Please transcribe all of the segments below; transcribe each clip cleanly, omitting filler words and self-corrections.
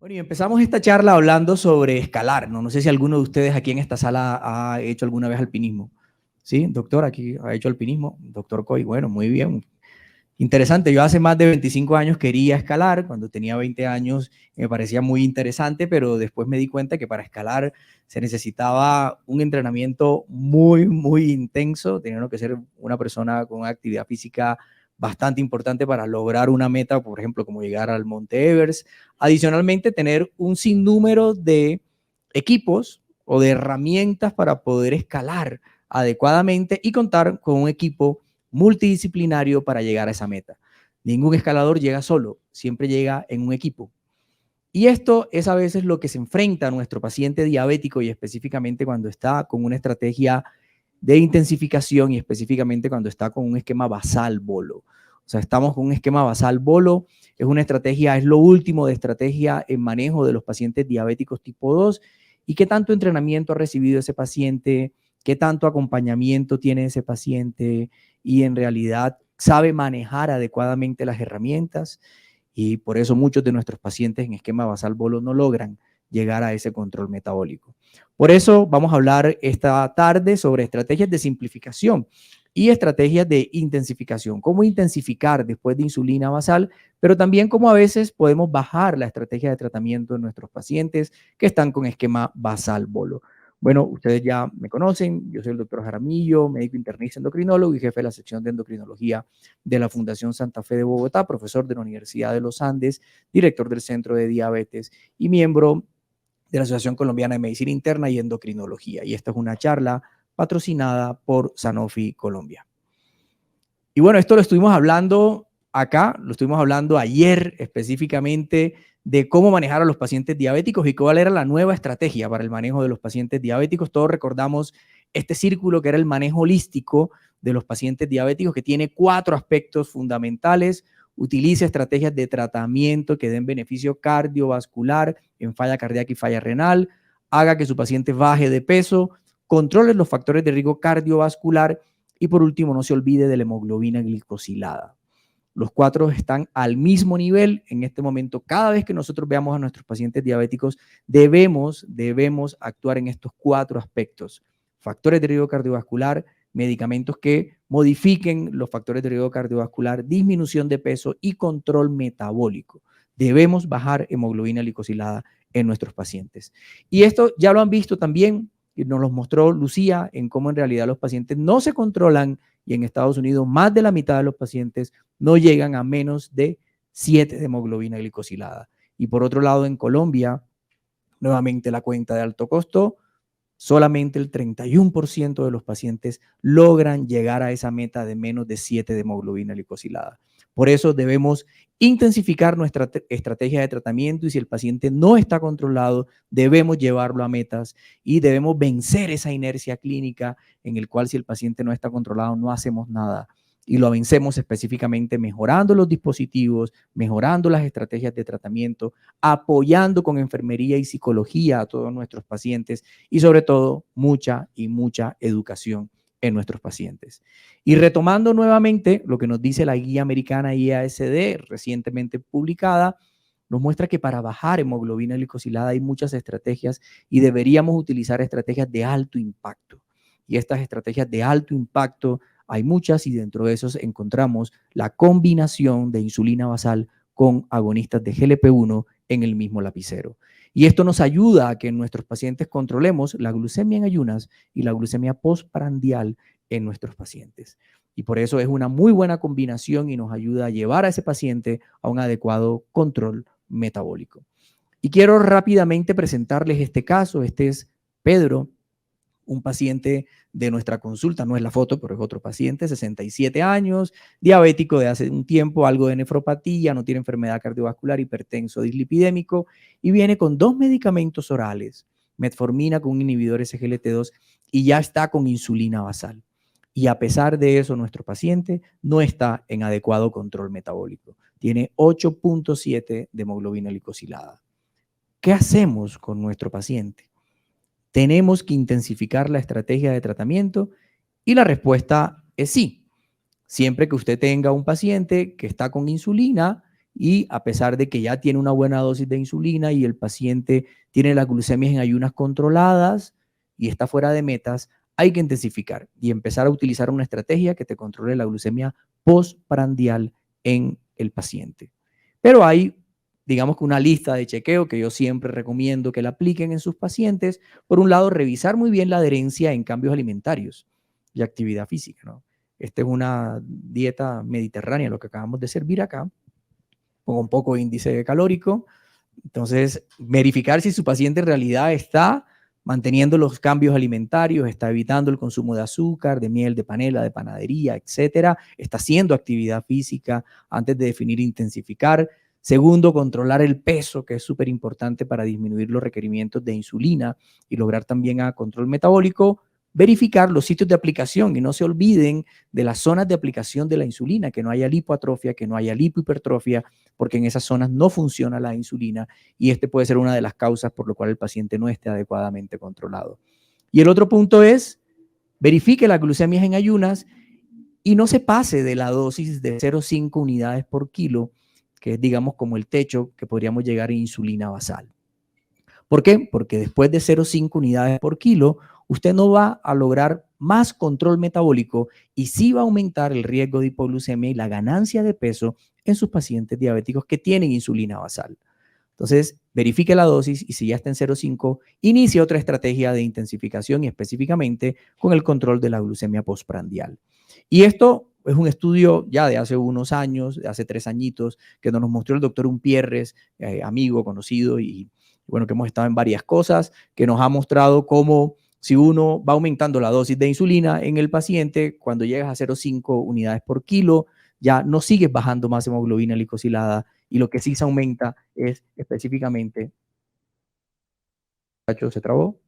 Bueno, y empezamos esta charla hablando sobre escalar, ¿no? No sé si alguno de ustedes aquí en esta sala ha hecho alguna vez alpinismo. ¿Sí, doctor? Aquí ha hecho alpinismo. Doctor Coy, bueno, muy bien. Interesante. Yo hace más de 25 años quería escalar. Cuando tenía 20 años me parecía muy interesante, pero después me di cuenta que para escalar se necesitaba un entrenamiento muy intenso. Tenía que ser una persona con una actividad física bastante importante para lograr una meta, por ejemplo, como llegar al Monte Everest. Adicionalmente, tener un sinnúmero de equipos o de herramientas para poder escalar adecuadamente y contar con un equipo multidisciplinario para llegar a esa meta. Ningún escalador llega solo, siempre llega en un equipo. Y esto es a veces lo que se enfrenta a nuestro paciente diabético y específicamente cuando está con una estrategia de intensificación y específicamente cuando está con un esquema basal bolo. O sea, estamos con un esquema basal bolo, es una estrategia, es lo último de estrategia en manejo de los pacientes diabéticos tipo 2 y qué tanto entrenamiento ha recibido ese paciente, qué tanto acompañamiento tiene ese paciente y en realidad sabe manejar adecuadamente las herramientas y por eso muchos de nuestros pacientes en esquema basal bolo no logran llegar a ese control metabólico. Por eso vamos a hablar esta tarde sobre estrategias de simplificación y estrategias de intensificación. Cómo intensificar después de insulina basal, pero también cómo a veces podemos bajar la estrategia de tratamiento de nuestros pacientes que están con esquema basal bolo. Bueno, ustedes ya me conocen, yo soy el doctor Jaramillo, médico internista endocrinólogo y jefe de la sección de endocrinología de la Fundación Santa Fe de Bogotá, profesor de la Universidad de los Andes, director del Centro de Diabetes y miembro de la Asociación Colombiana de Medicina Interna y Endocrinología. Y esta es una charla patrocinada por Sanofi Colombia. Y bueno, esto lo estuvimos hablando acá, lo estuvimos hablando ayer específicamente de cómo manejar a los pacientes diabéticos y cuál era la nueva estrategia para el manejo de los pacientes diabéticos. Todos recordamos este círculo que era el manejo holístico de los pacientes diabéticos, que tiene 4 aspectos fundamentales. Utilice estrategias de tratamiento que den beneficio cardiovascular en falla cardíaca y falla renal. Haga que su paciente baje de peso. Controle los factores de riesgo cardiovascular. Y por último, no se olvide de la hemoglobina glicosilada. Los 4 están al mismo nivel en este momento. Cada vez que nosotros veamos a nuestros pacientes diabéticos, debemos actuar en estos 4 aspectos. Factores de riesgo cardiovascular, medicamentos que modifiquen los factores de riesgo cardiovascular, disminución de peso y control metabólico. Debemos bajar hemoglobina glicosilada en nuestros pacientes. Y esto ya lo han visto también, y nos lo mostró Lucía, en cómo en realidad los pacientes no se controlan y en Estados Unidos más de la mitad de los pacientes no llegan a menos de 7 de hemoglobina glicosilada. Y por otro lado, en Colombia, nuevamente la cuenta de alto costo, solamente el 31% de los pacientes logran llegar a esa meta de menos de 7 de hemoglobina glicosilada. Por eso debemos intensificar nuestra estrategia de tratamiento y si el paciente no está controlado, debemos llevarlo a metas y debemos vencer esa inercia clínica en el cual si el paciente no está controlado no hacemos nada. Y lo vencemos específicamente mejorando los dispositivos, mejorando las estrategias de tratamiento, apoyando con enfermería y psicología a todos nuestros pacientes y sobre todo mucha educación en nuestros pacientes. Y retomando nuevamente lo que nos dice la guía americana IASD recientemente publicada, nos muestra que para bajar hemoglobina glicosilada hay muchas estrategias y deberíamos utilizar estrategias de alto impacto. Y estas estrategias de alto impacto hay muchas y dentro de esos encontramos la combinación de insulina basal con agonistas de GLP-1 en el mismo lapicero. Y esto nos ayuda a que nuestros pacientes controlemos la glucemia en ayunas y la glucemia postprandial en nuestros pacientes. Y por eso es una muy buena combinación y nos ayuda a llevar a ese paciente a un adecuado control metabólico. Y quiero rápidamente presentarles este caso. Este es Pedro, un paciente de nuestra consulta, no es la foto, pero es otro paciente, 67 años, diabético de hace un tiempo, algo de nefropatía, no tiene enfermedad cardiovascular, hipertenso, dislipidémico, y viene con 2 medicamentos orales, metformina con un inhibidor SGLT2 y ya está con insulina basal. Y a pesar de eso, nuestro paciente no está en adecuado control metabólico. Tiene 8.7 de hemoglobina glicosilada. ¿Qué hacemos con nuestro paciente? ¿Tenemos que intensificar la estrategia de tratamiento? Y la respuesta es sí. Siempre que usted tenga un paciente que está con insulina y a pesar de que ya tiene una buena dosis de insulina y el paciente tiene las glucemias en ayunas controladas y está fuera de metas, hay que intensificar y empezar a utilizar una estrategia que te controle la glucemia postprandial en el paciente. Pero hay, digamos que una lista de chequeo que yo siempre recomiendo que la apliquen en sus pacientes. Por un lado, revisar muy bien la adherencia en cambios alimentarios y actividad física, ¿no? Esta es una dieta mediterránea, lo que acabamos de servir acá, con un poco de índice calórico. Entonces, verificar si su paciente en realidad está manteniendo los cambios alimentarios, está evitando el consumo de azúcar, de miel, de panela, de panadería, etcétera, está haciendo actividad física antes de definir intensificar. Segundo, controlar el peso, que es súper importante para disminuir los requerimientos de insulina y lograr también a control metabólico. Verificar los sitios de aplicación y no se olviden de las zonas de aplicación de la insulina, que no haya lipoatrofia, que no haya lipohipertrofia, porque en esas zonas no funciona la insulina y este puede ser una de las causas por lo cual el paciente no esté adecuadamente controlado. Y el otro punto es, verifique las glucemias en ayunas y no se pase de la dosis de 0,5 unidades por kilo, que es, digamos, como el techo que podríamos llegar a insulina basal. ¿Por qué? Porque después de 0,5 unidades por kilo, usted no va a lograr más control metabólico y sí va a aumentar el riesgo de hipoglucemia y la ganancia de peso en sus pacientes diabéticos que tienen insulina basal. Entonces, verifique la dosis y si ya está en 0,5, inicie otra estrategia de intensificación y específicamente con el control de la glucemia postprandial. Y esto es un estudio ya de hace unos años, de hace 3 añitos, que nos mostró el doctor Umpierres, amigo, conocido y bueno, que hemos estado en varias cosas, que nos ha mostrado cómo si uno va aumentando la dosis de insulina en el paciente, cuando llegas a 0,5 unidades por kilo, ya no sigues bajando más hemoglobina glicosilada y lo que sí se aumenta es específicamente, ¿se trabó?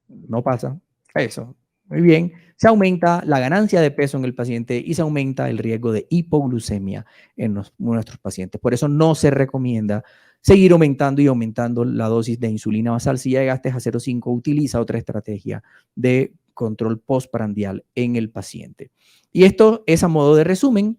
No pasa. Eso. Muy bien. Se aumenta la ganancia de peso en el paciente y se aumenta el riesgo de hipoglucemia en nuestros pacientes. Por eso no se recomienda seguir aumentando y aumentando la dosis de insulina basal. Si ya llegaste a 0,5, utiliza otra estrategia de control postprandial en el paciente. Y esto es a modo de resumen.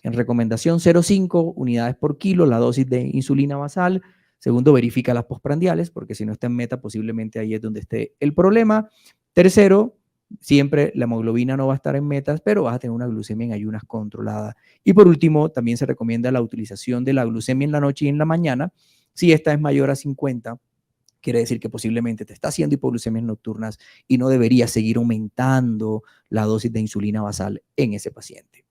En recomendación 0,5 unidades por kilo, la dosis de insulina basal. Segundo, verifica las postprandiales, porque si no está en meta, posiblemente ahí es donde esté el problema. Tercero, siempre la hemoglobina no va a estar en metas, pero vas a tener una glucemia en ayunas controlada. Y por último, también se recomienda la utilización de la glucemia en la noche y en la mañana. Si esta es mayor a 50, quiere decir que posiblemente te está haciendo hipoglucemias nocturnas y no deberías seguir aumentando la dosis de insulina basal en ese paciente.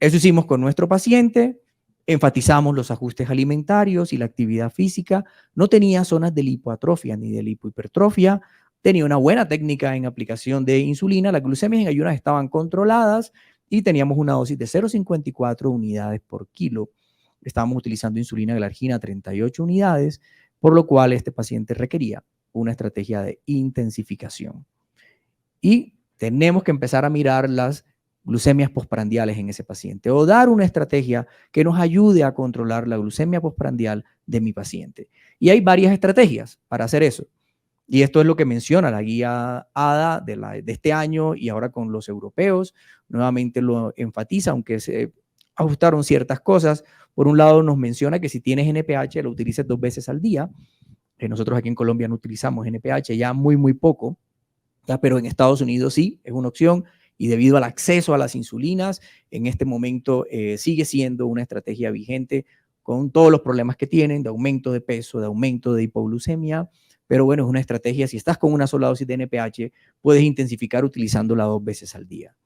Eso hicimos con nuestro paciente, enfatizamos los ajustes alimentarios y la actividad física, no tenía zonas de lipoatrofia ni de lipohipertrofia, tenía una buena técnica en aplicación de insulina, las glucemias en ayunas estaban controladas y teníamos una dosis de 0,54 unidades por kilo. Estábamos utilizando insulina glargina 38 unidades, por lo cual este paciente requería una estrategia de intensificación. Y tenemos que empezar a mirar las glucemias postprandiales en ese paciente o dar una estrategia que nos ayude a controlar la glucemia postprandial de mi paciente. Y hay varias estrategias para hacer eso. Y esto es lo que menciona la guía ADA de este año y ahora con los europeos. Nuevamente lo enfatiza, aunque se ajustaron ciertas cosas. Por un lado nos menciona que si tienes NPH lo utilices 2 veces al día. Nosotros aquí en Colombia no utilizamos NPH, ya muy poco. ¿Ya? Pero en Estados Unidos sí, es una opción y debido al acceso a las insulinas, en este momento sigue siendo una estrategia vigente con todos los problemas que tienen de aumento de peso, de aumento de hipoglucemia, pero bueno, es una estrategia, si estás con una sola dosis de NPH, puedes intensificar utilizándola 2 veces al día.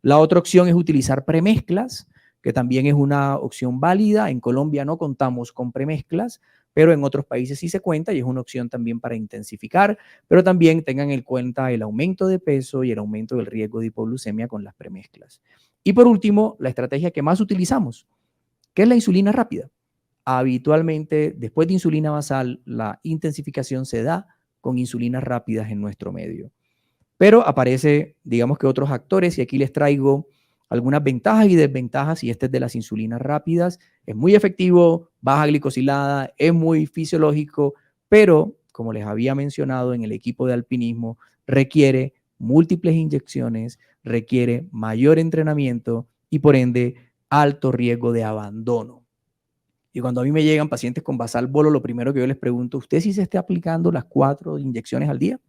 La otra opción es utilizar premezclas, que también es una opción válida. En Colombia no contamos con premezclas, pero en otros países sí se cuenta y es una opción también para intensificar, pero también tengan en cuenta el aumento de peso y el aumento del riesgo de hipoglucemia con las premezclas. Y por último, la estrategia que más utilizamos, que es la insulina rápida. Habitualmente, después de insulina basal, la intensificación se da con insulinas rápidas en nuestro medio. Pero aparece, digamos que otros actores, y aquí les traigo algunas ventajas y desventajas, y este es de las insulinas rápidas. Es muy efectivo, baja glicosilada, es muy fisiológico, pero como les había mencionado en el equipo de alpinismo, requiere múltiples inyecciones, requiere mayor entrenamiento y por ende alto riesgo de abandono. Y cuando a mí me llegan pacientes con basal bolo, lo primero que yo les pregunto, ¿usted sí se está aplicando las 4 inyecciones al día?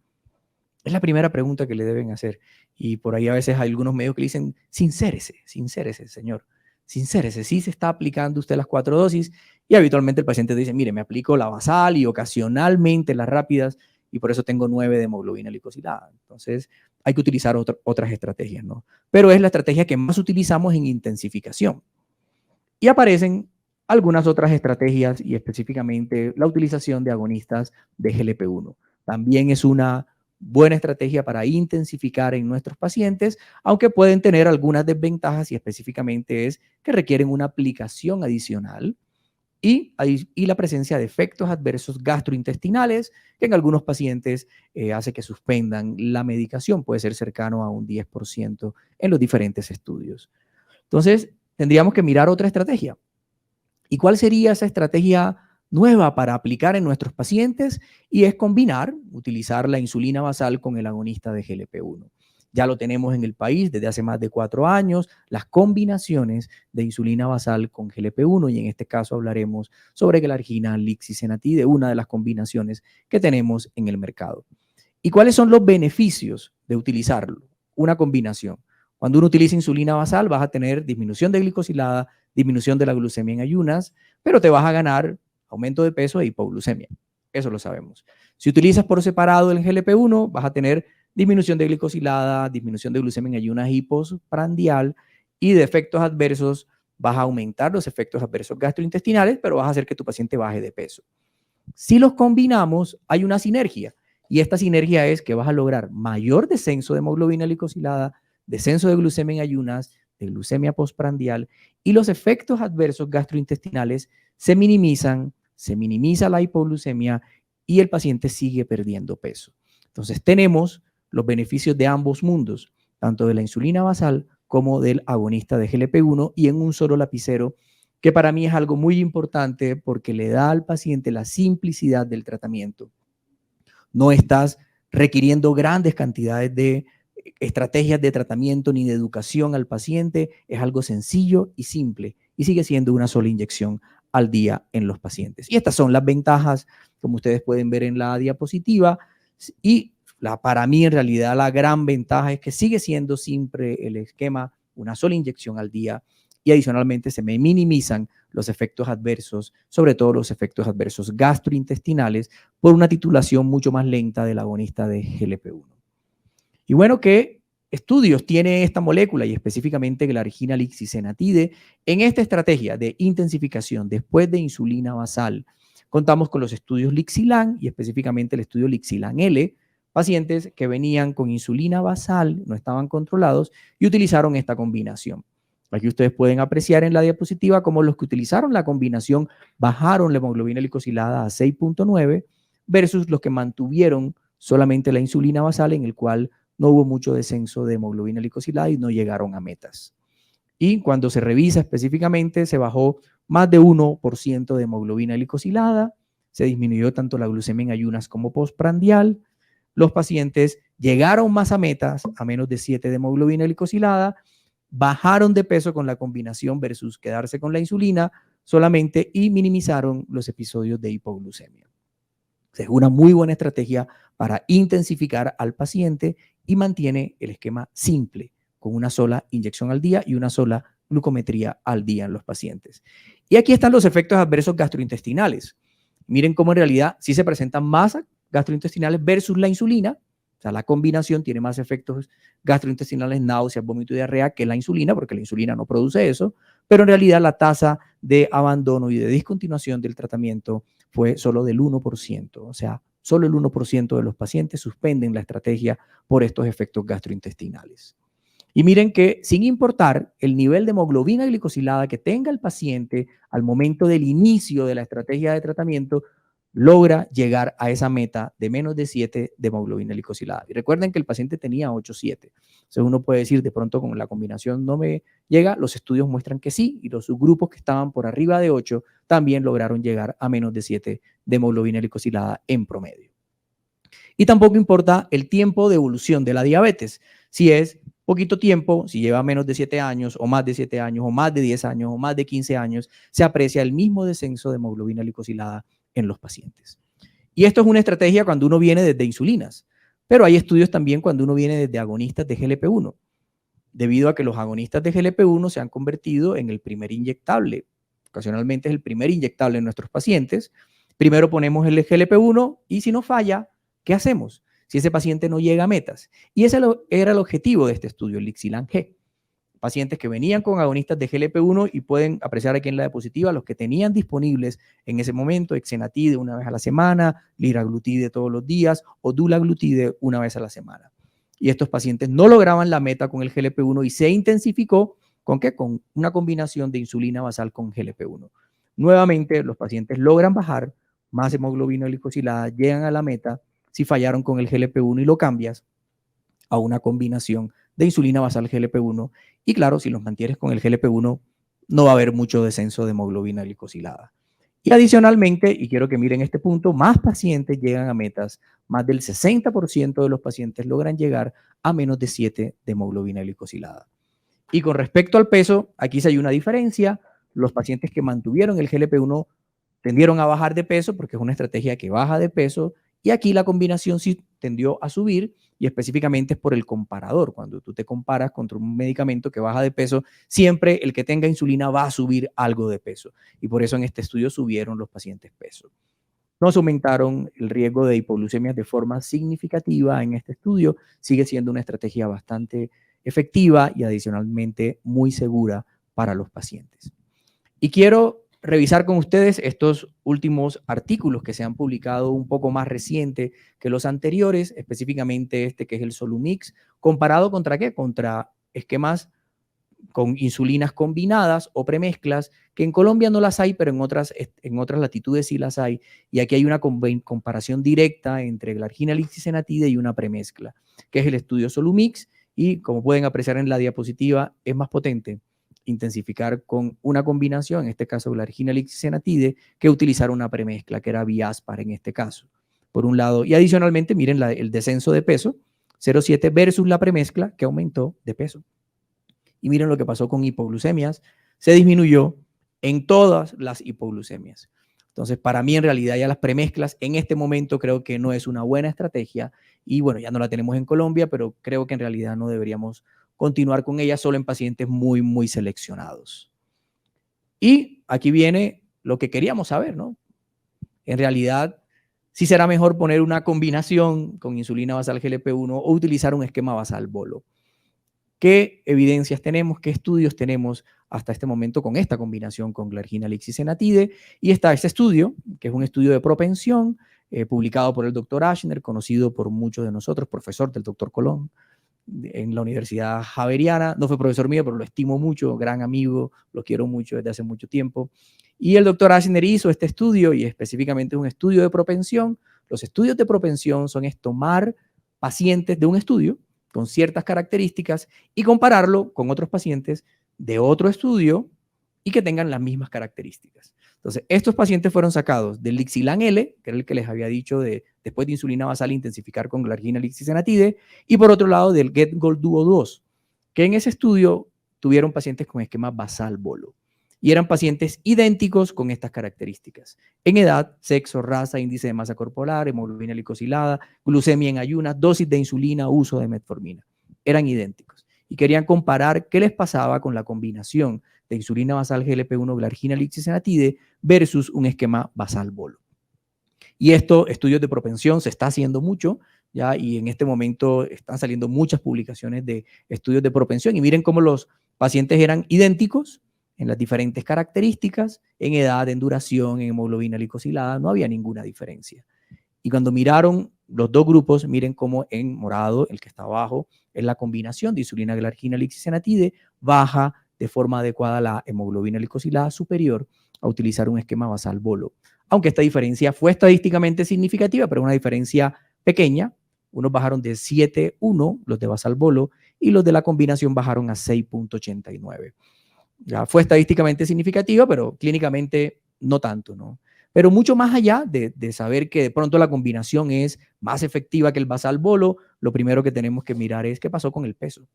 Es la primera pregunta que le deben hacer. Y por ahí a veces hay algunos medios que le dicen, sincérese, señor, sincérese, sí se está aplicando usted las 4 dosis. Y habitualmente el paciente dice, mire, me aplico la basal y ocasionalmente las rápidas y por eso tengo 9 de hemoglobina glicosilada. Entonces hay que utilizar otras estrategias, ¿no? Pero es la estrategia que más utilizamos en intensificación. Y aparecen algunas otras estrategias y específicamente la utilización de agonistas de GLP-1. También es una buena estrategia para intensificar en nuestros pacientes, aunque pueden tener algunas desventajas y específicamente es que requieren una aplicación adicional y la presencia de efectos adversos gastrointestinales que en algunos pacientes hace que suspendan la medicación, puede ser cercano a un 10% en los diferentes estudios. Entonces, tendríamos que mirar otra estrategia. ¿Y cuál sería esa estrategia nueva para aplicar en nuestros pacientes? Y es combinar, utilizar la insulina basal con el agonista de GLP-1. Ya lo tenemos en el país desde hace más de 4 años, las combinaciones de insulina basal con GLP-1 y en este caso hablaremos sobre glargina, lixisenatide, una de las combinaciones que tenemos en el mercado. ¿Y cuáles son los beneficios de utilizarlo? Una combinación. Cuando uno utiliza insulina basal vas a tener disminución de glicosilada, disminución de la glucemia en ayunas, pero te vas a ganar aumento de peso e hipoglucemia. Eso lo sabemos. Si utilizas por separado el GLP-1, vas a tener disminución de glicosilada, disminución de glucemia en ayunas hiposprandial y de efectos adversos vas a aumentar los efectos adversos gastrointestinales, pero vas a hacer que tu paciente baje de peso. Si los combinamos, hay una sinergia y esta sinergia es que vas a lograr mayor descenso de hemoglobina glicosilada, descenso de glucemia en ayunas, de glucemia postprandial y los efectos adversos gastrointestinales se minimizan, se minimiza la hipoglucemia y el paciente sigue perdiendo peso. Entonces tenemos los beneficios de ambos mundos, tanto de la insulina basal como del agonista de GLP-1 y en un solo lapicero, que para mí es algo muy importante porque le da al paciente la simplicidad del tratamiento. No estás requiriendo grandes cantidades de estrategias de tratamiento ni de educación al paciente, es algo sencillo y simple y sigue siendo una sola inyección al día en los pacientes. Y estas son las ventajas, como ustedes pueden ver en la diapositiva, y para mí en realidad la gran ventaja es que sigue siendo siempre el esquema, una sola inyección al día y adicionalmente se me minimizan los efectos adversos, sobre todo los efectos adversos gastrointestinales, por una titulación mucho más lenta del agonista de GLP-1. Y bueno, ¿qué estudios tiene esta molécula y específicamente glargina lixisenatide en esta estrategia de intensificación después de insulina basal? Contamos con los estudios Lixilan y específicamente el estudio Lixilan-L, pacientes que venían con insulina basal, no estaban controlados y utilizaron esta combinación. Aquí ustedes pueden apreciar en la diapositiva cómo los que utilizaron la combinación bajaron la hemoglobina glicosilada a 6.9 versus los que mantuvieron solamente la insulina basal, en el cual no hubo mucho descenso de hemoglobina glicosilada y no llegaron a metas. Y cuando se revisa específicamente, se bajó más de 1% de hemoglobina glicosilada, se disminuyó tanto la glucemia en ayunas como postprandial. Los pacientes llegaron más a metas, a menos de 7 de hemoglobina glicosilada, bajaron de peso con la combinación versus quedarse con la insulina solamente y minimizaron los episodios de hipoglucemia. Es una muy buena estrategia para intensificar al paciente y mantiene el esquema simple, con una sola inyección al día y una sola glucometría al día en los pacientes. Y aquí están los efectos adversos gastrointestinales. Miren cómo en realidad sí se presentan más gastrointestinales versus la insulina. O sea, la combinación tiene más efectos gastrointestinales, náuseas, vómito y diarrea que la insulina, porque la insulina no produce eso, pero en realidad la tasa de abandono y de discontinuación del tratamiento fue solo del 1%. O sea, solo el 1% de los pacientes suspenden la estrategia por estos efectos gastrointestinales. Y miren que sin importar el nivel de hemoglobina glicosilada que tenga el paciente al momento del inicio de la estrategia de tratamiento, logra llegar a esa meta de menos de 7 de hemoglobina glicosilada. Y recuerden que el paciente tenía 8,7. Entonces uno puede decir, de pronto con la combinación no me llega, los estudios muestran que sí, y los subgrupos que estaban por arriba de 8 también lograron llegar a menos de 7 de hemoglobina glicosilada en promedio. Y tampoco importa el tiempo de evolución de la diabetes, si es poquito tiempo, si lleva menos de 7 años, o más de 7 años, o más de 10 años, o más de 15 años, se aprecia el mismo descenso de hemoglobina glicosilada en los pacientes. Y esto es una estrategia cuando uno viene desde insulinas, pero hay estudios también cuando uno viene desde agonistas de GLP-1, debido a que los agonistas de GLP-1 se han convertido en el primer inyectable. Ocasionalmente es el primer inyectable en nuestros pacientes. Primero ponemos el GLP-1 y si no falla, ¿qué hacemos? Si ese paciente no llega a metas. Y ese era el objetivo de este estudio, el Lixilan G. Pacientes que venían con agonistas de GLP-1 y pueden apreciar aquí en la diapositiva los que tenían disponibles en ese momento, exenatide una vez a la semana, liraglutide todos los días o dulaglutide una vez a la semana. Y estos pacientes no lograban la meta con el GLP-1 y se intensificó ¿con qué? Con una combinación de insulina basal con GLP-1. Nuevamente, los pacientes logran bajar más hemoglobina glicosilada, llegan a la meta si fallaron con el GLP-1 y lo cambias a una combinación de insulina basal GLP-1 y claro, si los mantienes con el GLP-1 no va a haber mucho descenso de hemoglobina glicosilada. Y adicionalmente, y quiero que miren este punto, más pacientes llegan a metas, más del 60% de los pacientes logran llegar a menos de 7 de hemoglobina glicosilada. Y con respecto al peso, aquí sí hay una diferencia. Los pacientes que mantuvieron el GLP-1 tendieron a bajar de peso porque es una estrategia que baja de peso y aquí la combinación sí tendió a subir y específicamente es por el comparador. Cuando tú te comparas contra un medicamento que baja de peso, siempre el que tenga insulina va a subir algo de peso y por eso en este estudio subieron los pacientes peso. No se aumentaron el riesgo de hipoglucemias de forma significativa en este estudio. Sigue siendo una estrategia bastante efectiva y adicionalmente muy segura para los pacientes. Y quiero revisar con ustedes estos últimos artículos que se han publicado un poco más reciente que los anteriores, específicamente este que es el Solumix, comparado contra ¿qué? Contra esquemas con insulinas combinadas o premezclas, que en Colombia no las hay, pero en otras latitudes sí las hay. Y aquí hay una comparación directa entre glargina lixisenatide y una premezcla, que es el estudio Solumix, y como pueden apreciar en la diapositiva, es más potente intensificar con una combinación, en este caso glargina lixisenatide, que utilizar una premezcla, que era Viaspar en este caso, por un lado. Y adicionalmente, miren el descenso de peso, 0,7 versus la premezcla, que aumentó de peso. Y miren lo que pasó con hipoglucemias, se disminuyó en todas las hipoglucemias. Entonces, para mí en realidad ya las premezclas en este momento creo que no es una buena estrategia y bueno, ya no la tenemos en Colombia, pero creo que en realidad no deberíamos continuar con ella solo en pacientes muy, muy seleccionados. Y aquí viene lo que queríamos saber, ¿no? En realidad, si será mejor poner una combinación con insulina basal GLP-1 o utilizar un esquema basal bolo. ¿Qué evidencias tenemos? ¿Qué estudios tenemos hasta este momento con esta combinación con glargina lixisenatide? Y está este estudio, que es un estudio de propensión, publicado por el doctor Ashner, conocido por muchos de nosotros, profesor del doctor Colón, en la Universidad Javeriana. No fue profesor mío, pero lo estimo mucho, gran amigo, lo quiero mucho desde hace mucho tiempo. Y el doctor Ashner hizo este estudio, y específicamente un estudio de propensión. Los estudios de propensión son tomar pacientes de un estudio con ciertas características y compararlo con otros pacientes de otro estudio y que tengan las mismas características. Entonces, estos pacientes fueron sacados del Lixilan L, que era el que les había dicho después de insulina basal intensificar con glargina lixisenatide, y por otro lado del GetGold Duo 2, que en ese estudio tuvieron pacientes con esquema basal bolo. Y eran pacientes idénticos con estas características. En edad, sexo, raza, índice de masa corporal, hemoglobina glicosilada, glucemia en ayunas, dosis de insulina, uso de metformina. Eran idénticos. Y querían comparar qué les pasaba con la combinación de insulina basal GLP-1 glargina lixisenatide versus un esquema basal bolo. Y estos estudios de propensión se está haciendo mucho, ¿ya? Y en este momento están saliendo muchas publicaciones de estudios de propensión y miren cómo los pacientes eran idénticos en las diferentes características, en edad, en duración, en hemoglobina glicosilada, no había ninguna diferencia. Y cuando miraron los dos grupos, miren cómo en morado, el que está abajo, es la combinación de insulina glargina lixisenatide, baja de forma adecuada la hemoglobina glicosilada superior a utilizar un esquema basal bolo. Aunque esta diferencia fue estadísticamente significativa, pero una diferencia pequeña. Unos bajaron de 7,1, los de basal bolo, y los de la combinación bajaron a 6,89. Ya fue estadísticamente significativa, pero clínicamente no tanto, ¿no? Pero mucho más allá de saber que de pronto la combinación es más efectiva que el basal bolo, lo primero que tenemos que mirar es qué pasó con el peso.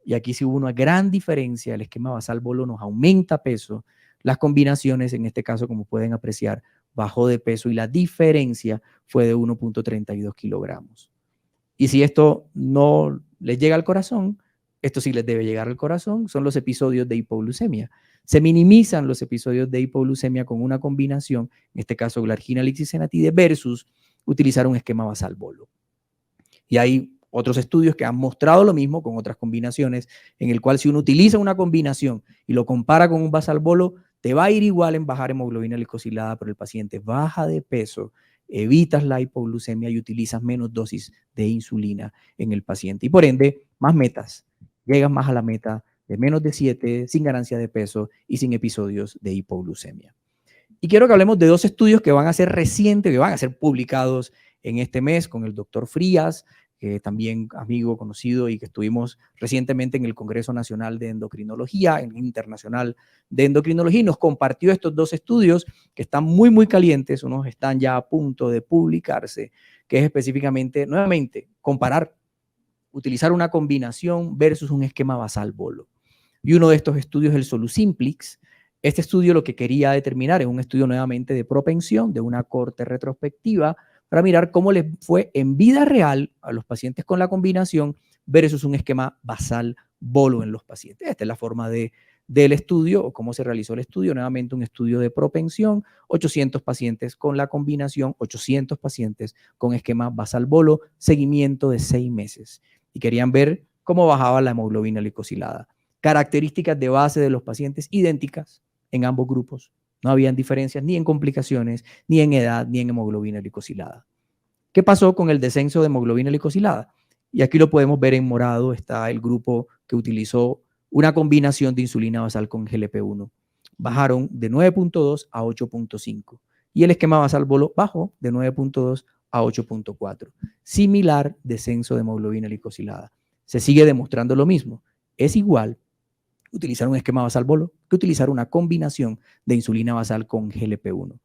y aquí sí hubo una gran diferencia. El esquema basal bolo nos aumenta peso. Las combinaciones, en este caso, como pueden apreciar, bajó de peso y la diferencia fue de 1.32 kilogramos. Y si esto no les llega al corazón, esto sí les debe llegar al corazón, son los episodios de hipoglucemia. Se minimizan los episodios de hipoglucemia con una combinación, en este caso glargina lixisenatide versus utilizar un esquema basal bolo. Y hay otros estudios que han mostrado lo mismo con otras combinaciones, en el cual si uno utiliza una combinación y lo compara con un basal bolo, te va a ir igual en bajar hemoglobina glicosilada, pero el paciente baja de peso, evitas la hipoglucemia y utilizas menos dosis de insulina en el paciente. Y por ende, más metas. Llegas más a la meta de menos de 7, sin ganancia de peso y sin episodios de hipoglucemia. Y quiero que hablemos de dos estudios que van a ser recientes, que van a ser publicados en este mes con el doctor Frías, que también amigo, conocido y que estuvimos recientemente en el Congreso Nacional de Endocrinología, Internacional de Endocrinología, y nos compartió estos dos estudios que están muy, muy calientes, unos están ya a punto de publicarse, que es específicamente, nuevamente, comparar, utilizar una combinación versus un esquema basal bolo. Y uno de estos estudios es el Solusimplix. Este estudio lo que quería determinar es un estudio nuevamente de propensión, de una corte retrospectiva, para mirar cómo les fue en vida real a los pacientes con la combinación versus un esquema basal bolo en los pacientes. Esta es la forma del estudio o cómo se realizó el estudio. Nuevamente un estudio de propensión, 800 pacientes con la combinación, 800 pacientes con esquema basal bolo, seguimiento de 6 meses. Y querían ver cómo bajaba la hemoglobina glicosilada. Características de base de los pacientes idénticas en ambos grupos. No habían diferencias ni en complicaciones, ni en edad, ni en hemoglobina glicosilada. ¿Qué pasó con el descenso de hemoglobina glicosilada? Y aquí lo podemos ver en morado, está el grupo que utilizó una combinación de insulina basal con GLP-1. Bajaron de 9.2 a 8.5. Y el esquema basal bolo bajó de 9.2 a 8.4. Similar descenso de hemoglobina glicosilada. Se sigue demostrando lo mismo. Es igual utilizar un esquema basal bolo que utilizar una combinación de insulina basal con GLP-1.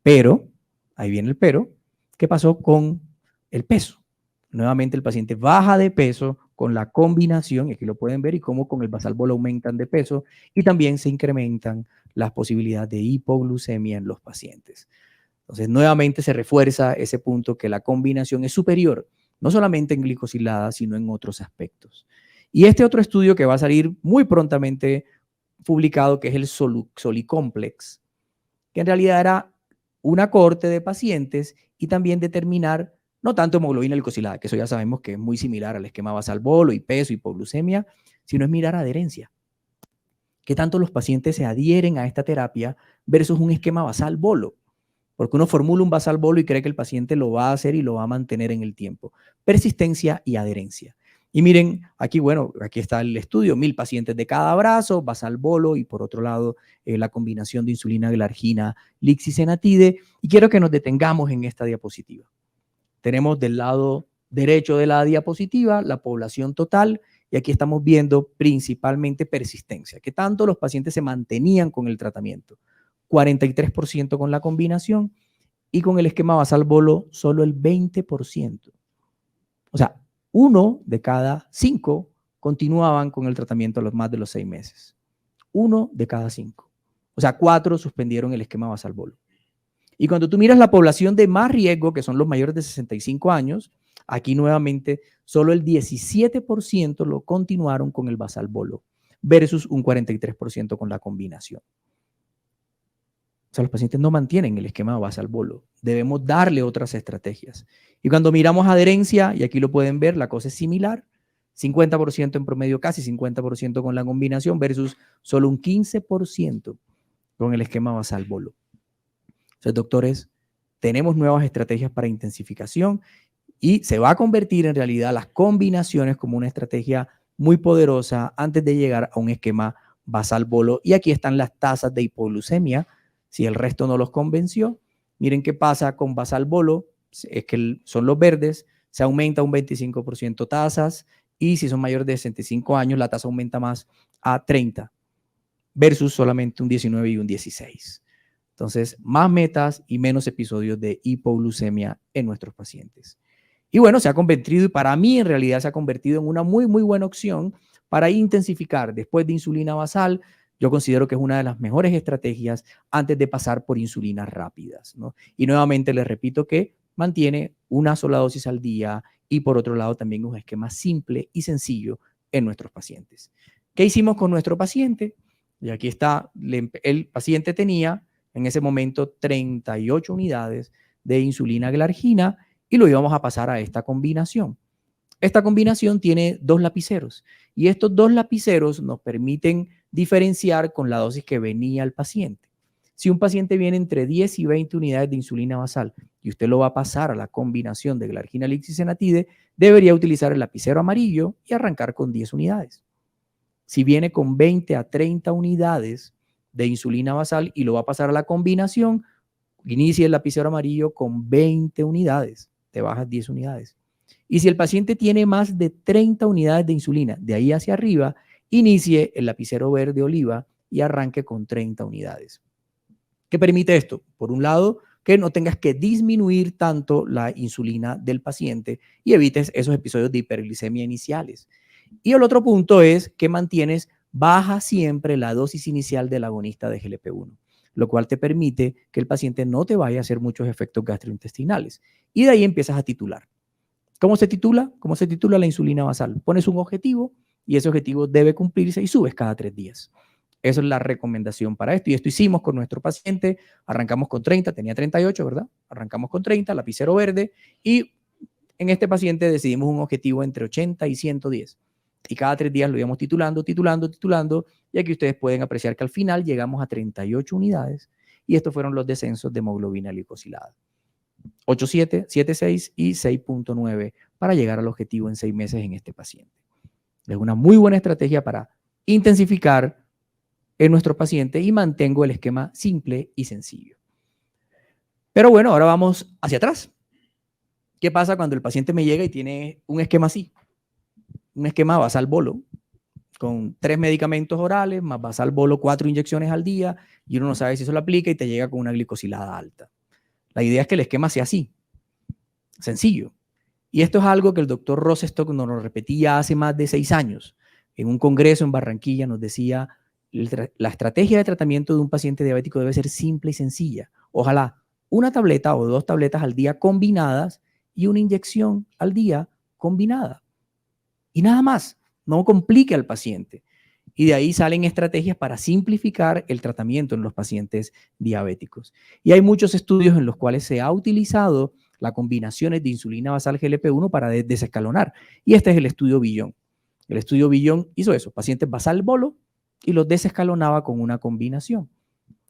Pero, ahí viene el pero, ¿qué pasó con el peso? Nuevamente el paciente baja de peso con la combinación, y aquí lo pueden ver, y cómo con el basal bolo aumentan de peso, y también se incrementan las posibilidades de hipoglucemia en los pacientes. Entonces, nuevamente se refuerza ese punto que la combinación es superior, no solamente en glicosilada, sino en otros aspectos. Y este otro estudio que va a salir muy prontamente publicado, que es el Solicomplex, que en realidad era una cohorte de pacientes y también determinar, no tanto hemoglobina glicosilada, que eso ya sabemos que es muy similar al esquema basal bolo y peso, hipoglucemia, sino es mirar adherencia. ¿Qué tanto los pacientes se adhieren a esta terapia versus un esquema basal bolo? Porque uno formula un basal bolo y cree que el paciente lo va a hacer y lo va a mantener en el tiempo. Persistencia y adherencia. Y miren, aquí, bueno, aquí está el estudio, 1000 pacientes de cada brazo, basal bolo y por otro lado la combinación de insulina glargina lixisenatide. Y quiero que nos detengamos en esta diapositiva. Tenemos del lado derecho de la diapositiva la población total y aquí estamos viendo principalmente persistencia, que tanto los pacientes se mantenían con el tratamiento. 43% con la combinación y con el esquema basal bolo solo el 20%. O sea, 1 de cada 5 continuaban con el tratamiento a los más de los 6 meses. 1 de cada 5. O sea, 4 suspendieron el esquema basal bolo. Y cuando tú miras la población de más riesgo, que son los mayores de 65 años, aquí nuevamente solo el 17% lo continuaron con el basal bolo versus un 43% con la combinación. O sea, los pacientes no mantienen el esquema basal bolo. Debemos darle otras estrategias. Y cuando miramos adherencia, y aquí lo pueden ver, la cosa es similar. 50% en promedio, casi 50% con la combinación versus solo un 15% con el esquema basal bolo. Entonces, doctores, tenemos nuevas estrategias para intensificación y se va a convertir en realidad las combinaciones como una estrategia muy poderosa antes de llegar a un esquema basal bolo. Y aquí están las tasas de hipoglucemia. Si el resto no los convenció, miren qué pasa con basal bolo, es que son los verdes, se aumenta un 25% tasas y si son mayores de 65 años, la tasa aumenta más a 30 versus solamente un 19 y un 16. Entonces, más metas y menos episodios de hipoglucemia en nuestros pacientes. Y bueno, se ha convertido, y para mí en realidad se ha convertido en una muy, muy buena opción para intensificar después de insulina basal, yo considero que es una de las mejores estrategias antes de pasar por insulinas rápidas, ¿no? Y nuevamente les repito que mantiene una sola dosis al día y por otro lado también un esquema simple y sencillo en nuestros pacientes. ¿Qué hicimos con nuestro paciente? Y aquí está, el paciente tenía en ese momento 38 unidades de insulina glargina y lo íbamos a pasar a esta combinación. Esta combinación tiene 2 lapiceros y estos 2 lapiceros nos permiten diferenciar con la dosis que venía el paciente. Si un paciente viene entre 10 y 20 unidades de insulina basal y usted lo va a pasar a la combinación de glargina lixisenatide, debería utilizar el lapicero amarillo y arrancar con 10 unidades. Si viene con 20 a 30 unidades de insulina basal y lo va a pasar a la combinación, inicie el lapicero amarillo con 20 unidades, te bajas 10 unidades. Y si el paciente tiene más de 30 unidades de insulina, de ahí hacia arriba, inicie el lapicero verde oliva y arranque con 30 unidades. ¿Qué permite esto? Por un lado, que no tengas que disminuir tanto la insulina del paciente y evites esos episodios de hiperglicemia iniciales. Y el otro punto es que mantienes baja siempre la dosis inicial del agonista de GLP-1, lo cual te permite que el paciente no te vaya a hacer muchos efectos gastrointestinales. Y de ahí empiezas a titular. ¿Cómo se titula? ¿Cómo se titula la insulina basal? Pones un objetivo y ese objetivo debe cumplirse y subes cada 3 días. Esa es la recomendación para esto. Y esto hicimos con nuestro paciente. Arrancamos con 30, tenía 38, ¿verdad? Arrancamos con 30, lapicero verde. Y en este paciente decidimos un objetivo entre 80 y 110. Y cada 3 días lo íbamos titulando. Y aquí ustedes pueden apreciar que al final llegamos a 38 unidades. Y estos fueron los descensos de hemoglobina glicosilada. 8.7, 7.6 y 6.9 para llegar al objetivo en 6 meses en este paciente. Es una muy buena estrategia para intensificar en nuestro paciente y mantengo el esquema simple y sencillo. Pero bueno, ahora vamos hacia atrás. ¿Qué pasa cuando el paciente me llega y tiene un esquema así? Un esquema basal bolo, con 3 medicamentos orales, más basal bolo 4 inyecciones al día, y uno no sabe si eso lo aplica y te llega con una glicosilada alta. La idea es que el esquema sea así, sencillo. Y esto es algo que el doctor Rosenstock nos lo repetía hace más de 6 años. En un congreso en Barranquilla nos decía, la estrategia de tratamiento de un paciente diabético debe ser simple y sencilla. Ojalá una tableta o 2 tabletas al día combinadas y una inyección al día combinada. Y nada más, no complique al paciente. Y de ahí salen estrategias para simplificar el tratamiento en los pacientes diabéticos. Y hay muchos estudios en los cuales se ha utilizado las combinaciones de insulina basal GLP-1 para desescalonar. Y este es el estudio Billon. El estudio Billon hizo eso, pacientes basal bolo y los desescalonaba con una combinación.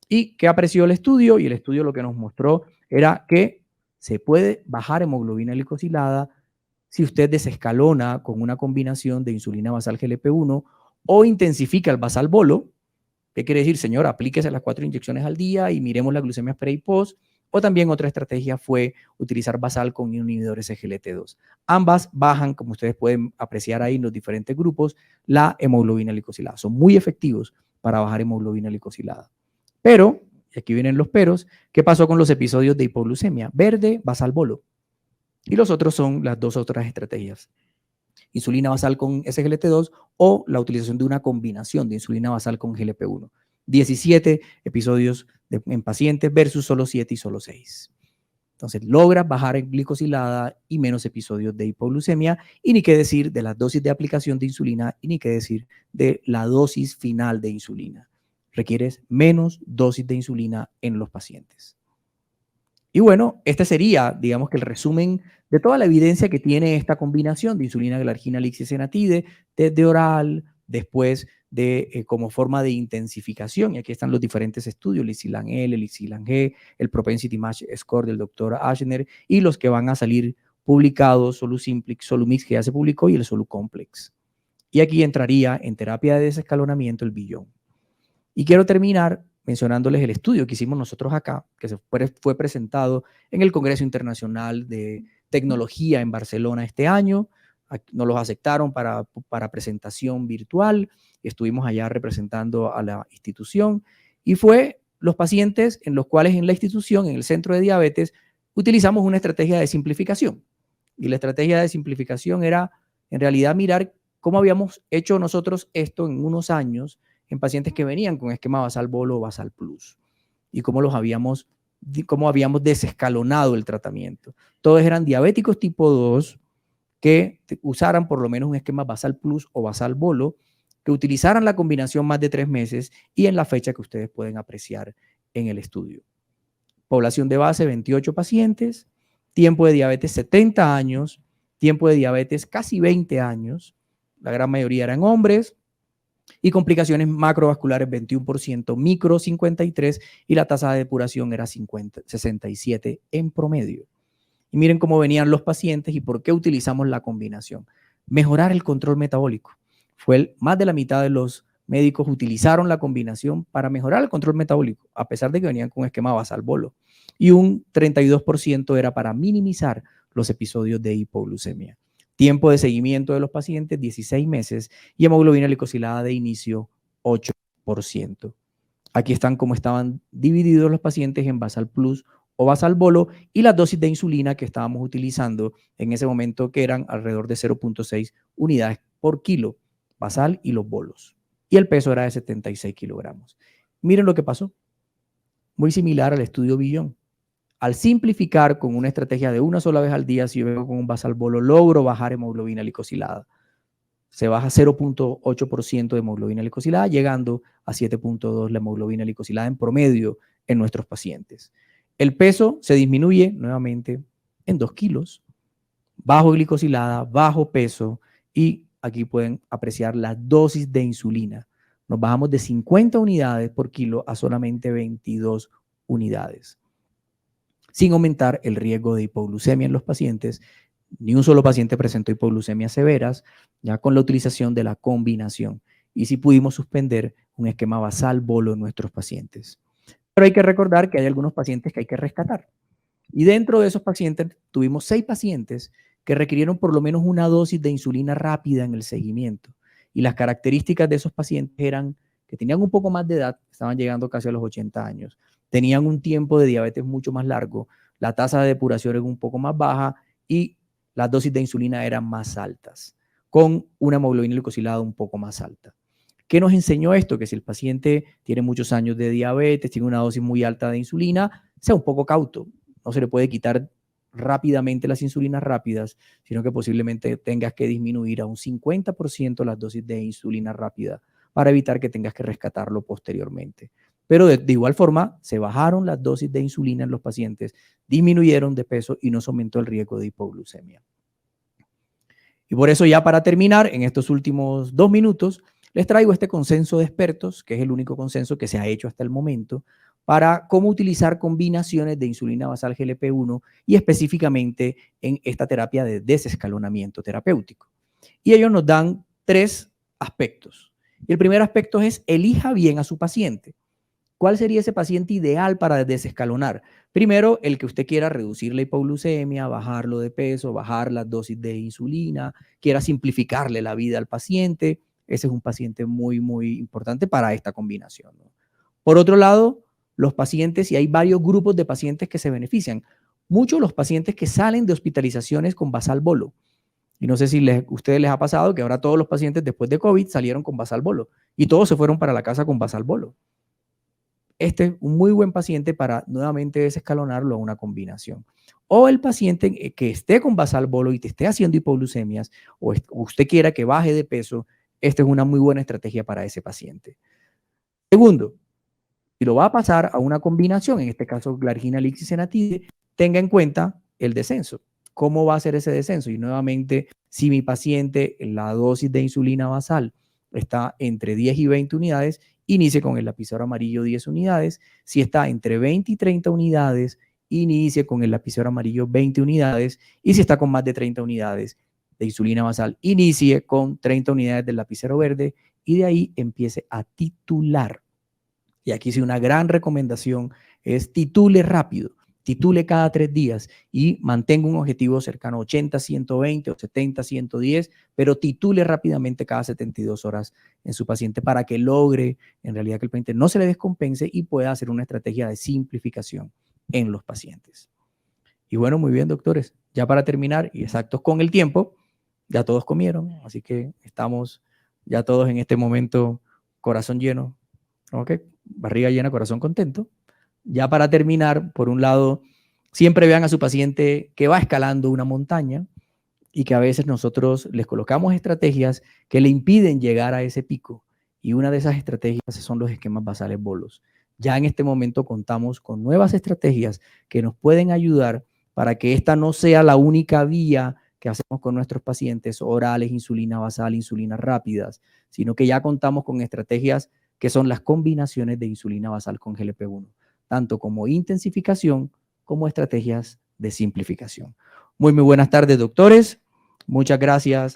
¿Y qué apreció el estudio? Y el estudio lo que nos mostró era que se puede bajar hemoglobina glicosilada si usted desescalona con una combinación de insulina basal GLP-1 o intensifica el basal bolo. ¿Qué quiere decir, señor? Aplíquese las 4 inyecciones al día y miremos la glucemia pre y post. O también otra estrategia fue utilizar basal con inhibidores SGLT2. Ambas bajan, como ustedes pueden apreciar ahí en los diferentes grupos, la hemoglobina glicosilada. Son muy efectivos para bajar hemoglobina glicosilada. Pero, y aquí vienen los peros, ¿qué pasó con los episodios de hipoglucemia? Verde, basal bolo. Y los otros son las 2 otras estrategias. Insulina basal con SGLT2 o la utilización de una combinación de insulina basal con GLP-1. 17 episodios en pacientes versus solo 7 y solo 6. Entonces, logra bajar en glicosilada y menos episodios de hipoglucemia, y ni qué decir de las dosis de aplicación de insulina, y ni qué decir de la dosis final de insulina. Requieres menos dosis de insulina en los pacientes. Y bueno, este sería, digamos que el resumen de toda la evidencia que tiene esta combinación de insulina glargina lixisenatide desde oral, después de como forma de intensificación. Y aquí están los diferentes estudios, Lixilan-L, Lixilan-G, el Propensity Match Score del doctor Ashner y los que van a salir publicados, Solusimplix, Solumix que ya se publicó y el Solucomplex. Y aquí entraría en terapia de desescalonamiento el Billon. Y quiero terminar mencionándoles el estudio que hicimos nosotros acá, que fue presentado en el Congreso Internacional de Tecnología en Barcelona este año. Nos los aceptaron para presentación virtual. Estuvimos allá representando a la institución y fue los pacientes en los cuales en la institución, en el centro de diabetes, utilizamos una estrategia de simplificación. Y la estrategia de simplificación era en realidad mirar ¿Cómo habíamos hecho nosotros esto en unos años en pacientes que venían con esquema basal bolo o basal plus? Y cómo habíamos desescalonado el tratamiento. Todos eran diabéticos tipo 2 que usaran por lo menos un esquema basal plus o basal bolo, que utilizaran la combinación más de 3 meses y en la fecha que ustedes pueden apreciar en el estudio. Población de base, 28 pacientes, tiempo de diabetes 70 años, tiempo de diabetes casi 20 años, la gran mayoría eran hombres, y complicaciones macrovasculares 21%, micro 53% y la tasa de depuración era 67 en promedio. Y miren cómo venían los pacientes y por qué utilizamos la combinación. Mejorar el control metabólico. Más de la mitad de los médicos utilizaron la combinación para mejorar el control metabólico, a pesar de que venían con esquema basal bolo. Y un 32% era para minimizar los episodios de hipoglucemia. Tiempo de seguimiento de los pacientes, 16 meses, y hemoglobina glicosilada de inicio, 8%. Aquí están cómo estaban divididos los pacientes en basal plus o basal bolo y las dosis de insulina que estábamos utilizando en ese momento, que eran alrededor de 0.6 unidades por kilo, basal y los bolos. Y el peso era de 76 kilogramos. Miren lo que pasó. Muy similar al estudio Billón. Al simplificar con una estrategia de una sola vez al día, si yo vengo con un basal bolo, logro bajar hemoglobina glicosilada. Se baja 0.8% de hemoglobina glicosilada, llegando a 7.2 la hemoglobina glicosilada en promedio en nuestros pacientes. El peso se disminuye nuevamente en 2 kilos, bajo glicosilada, bajo peso, y aquí pueden apreciar la dosis de insulina. Nos bajamos de 50 unidades por kilo a solamente 22 unidades, sin aumentar el riesgo de hipoglucemia en los pacientes. Ni un solo paciente presentó hipoglucemias severas, ya con la utilización de la combinación. Y sí pudimos suspender un esquema basal bolo en nuestros pacientes. Pero hay que recordar que hay algunos pacientes que hay que rescatar. Y dentro de esos pacientes tuvimos 6 pacientes que requirieron por lo menos una dosis de insulina rápida en el seguimiento. Y las características de esos pacientes eran que tenían un poco más de edad, estaban llegando casi a los 80 años, tenían un tiempo de diabetes mucho más largo, la tasa de depuración era un poco más baja y las dosis de insulina eran más altas, con una hemoglobina glicosilada un poco más alta. ¿Qué nos enseñó esto? Que si el paciente tiene muchos años de diabetes, tiene una dosis muy alta de insulina, sea un poco cauto. No se le puede quitar rápidamente las insulinas rápidas, sino que posiblemente tengas que disminuir a un 50% las dosis de insulina rápida para evitar que tengas que rescatarlo posteriormente. Pero de igual forma, se bajaron las dosis de insulina en los pacientes, disminuyeron de peso y no se aumentó el riesgo de hipoglucemia. Y por eso, ya para terminar, en estos últimos 2 minutos, les traigo este consenso de expertos, que es el único consenso que se ha hecho hasta el momento, para cómo utilizar combinaciones de insulina basal GLP-1 y específicamente en esta terapia de desescalonamiento terapéutico. Y ellos nos dan 3 aspectos. Y el primer aspecto es: elija bien a su paciente. ¿Cuál sería ese paciente ideal para desescalonar? Primero, el que usted quiera reducir la hipoglucemia, bajarlo de peso, bajar las dosis de insulina, quiera simplificarle la vida al paciente. Ese es un paciente muy, muy importante para esta combinación, ¿no? Por otro lado, los pacientes, y hay varios grupos de pacientes que se benefician. Muchos los pacientes que salen de hospitalizaciones con basal bolo. Y no sé si a ustedes les ha pasado que ahora todos los pacientes después de COVID salieron con basal bolo y todos se fueron para la casa con basal bolo. Este es un muy buen paciente para nuevamente desescalonarlo a una combinación. O el paciente que esté con basal bolo y te esté haciendo hipoglucemias, o usted quiera que baje de peso, esta es una muy buena estrategia para ese paciente. Segundo, si lo va a pasar a una combinación, en este caso glargina, lixisenatide, tenga en cuenta el descenso. ¿Cómo va a ser ese descenso? Y nuevamente, si mi paciente, la dosis de insulina basal está entre 10 y 20 unidades, inicie con el lapicero amarillo 10 unidades. Si está entre 20 y 30 unidades, inicie con el lapicero amarillo 20 unidades. Y si está con más de 30 unidades de insulina basal, inicie con 30 unidades del lapicero verde y de ahí empiece a titular. Y aquí sí, una gran recomendación es titule rápido, titule cada 3 días y mantenga un objetivo cercano a 80, 120 o 70, 110, pero titule rápidamente cada 72 horas en su paciente para que logre en realidad que el paciente no se le descompense y pueda hacer una estrategia de simplificación en los pacientes. Y bueno, muy bien, doctores. Ya para terminar y exactos con el tiempo, ya todos comieron, así que estamos ya todos en este momento corazón lleno, ¿ok? Barriga llena, corazón contento. Ya para terminar, por un lado, siempre vean a su paciente que va escalando una montaña y que a veces nosotros les colocamos estrategias que le impiden llegar a ese pico. Y una de esas estrategias son los esquemas basales bolos. Ya en este momento contamos con nuevas estrategias que nos pueden ayudar para que esta no sea la única vía que hacemos con nuestros pacientes orales, insulina basal, insulina rápidas, sino que ya contamos con estrategias que son las combinaciones de insulina basal con GLP-1, tanto como intensificación como estrategias de simplificación. Muy buenas tardes, doctores. Muchas gracias.